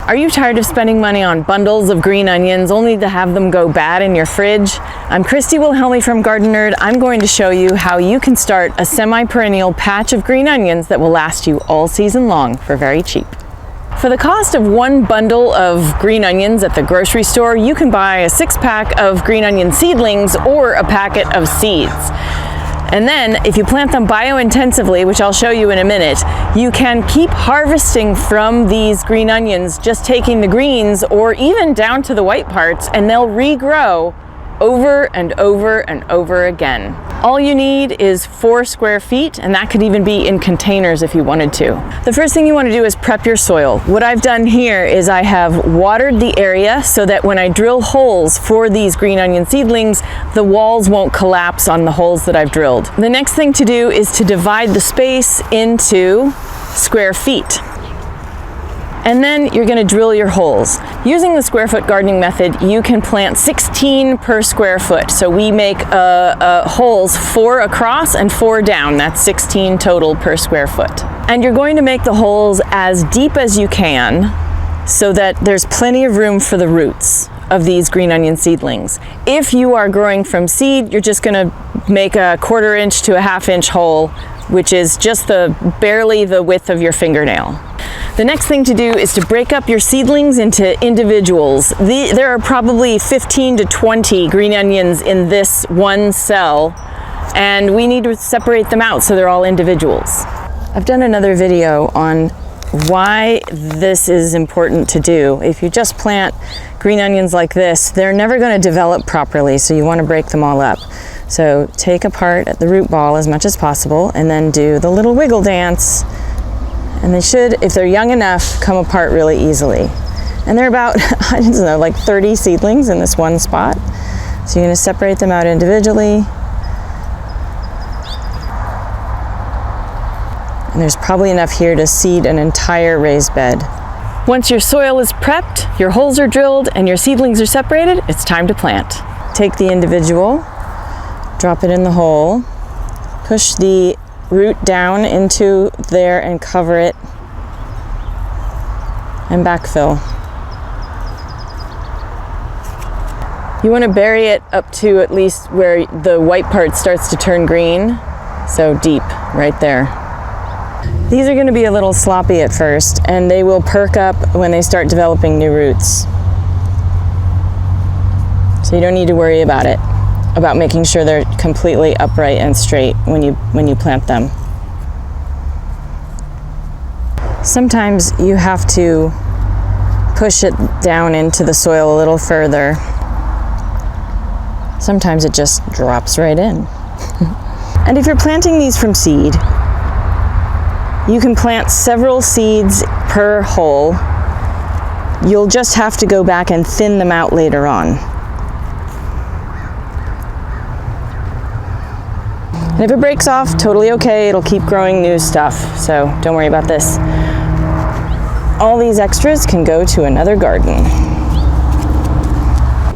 Are you tired of spending money on bundles of green onions only to have them go bad in your fridge? I'm Christy Wilhelmi from Gardenerd. I'm going to show you how you can start a semi-perennial patch of green onions that will last you all season long for very cheap. For the cost of one bundle of green onions at the grocery store, you can buy a 6-pack of green onion seedlings or a packet of seeds. And then, if you plant them bio-intensively, which I'll show you in a minute, you can keep harvesting from these green onions, just taking the greens or even down to the white parts, and they'll regrow over and over and over again. All you need is 4 square feet, and that could even be in containers if you wanted to. The first thing you want to do is prep your soil. What I've done here is I have watered the area so that when I drill holes for these green onion seedlings, the walls won't collapse on the holes that I've drilled. The next thing to do is to divide the space into square feet. And then you're going to drill your holes. Using the square foot gardening method, you can plant 16 per square foot. So we make holes 4 across and 4 down. That's 16 total per square foot. And you're going to make the holes as deep as you can so that there's plenty of room for the roots of these green onion seedlings. If you are growing from seed, you're just going to make a 1/4 inch to a 1/2 inch hole, which is just barely the width of your fingernail. The next thing to do is to break up your seedlings into individuals. There are probably 15 to 20 green onions in this one cell, and we need to separate them out so they're all individuals. I've done another video on why this is important to do. If you just plant green onions like this, they're never going to develop properly, so you want to break them all up. So take apart the root ball as much as possible and then do the little wiggle dance. And they should, if they're young enough, come apart really easily. And they're about, I don't know, like 30 seedlings in this one spot. So you're going to separate them out individually. And there's probably enough here to seed an entire raised bed. Once your soil is prepped, your holes are drilled, and your seedlings are separated, it's time to plant. Take the individual, drop it in the hole, push the root down into there and cover it, and backfill. You want to bury it up to at least where the white part starts to turn green, so deep, right there. These are going to be a little sloppy at first, and they will perk up when they start developing new roots. So you don't need to worry about it, about making sure they're completely upright and straight when you plant them. Sometimes you have to push it down into the soil a little further. Sometimes it just drops right in. And if you're planting these from seed, you can plant several seeds per hole. You'll just have to go back and thin them out later on. And if it breaks off, totally okay, it'll keep growing new stuff, so don't worry about this. All these extras can go to another garden.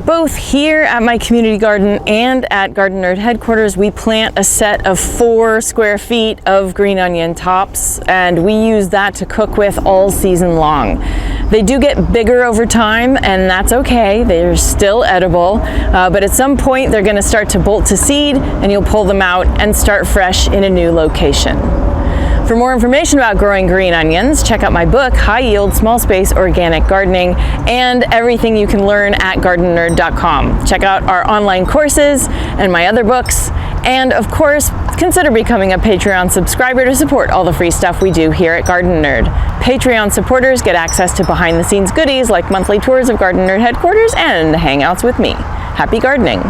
Both here at my community garden and at Gardenerd headquarters, we plant a set of 4 square feet of green onion tops, and we use that to cook with all season long. They do get bigger over time, and that's okay. They're still edible, but at some point they're going to start to bolt to seed, and you'll pull them out and start fresh in a new location. For more information about growing green onions, check out my book, High Yield, Small Space Organic Gardening, and everything you can learn at gardenerd.com. Check out our online courses and my other books, and of course, consider becoming a Patreon subscriber to support all the free stuff we do here at Gardenerd. Patreon supporters get access to behind-the-scenes goodies like monthly tours of Gardenerd headquarters and hangouts with me. Happy gardening!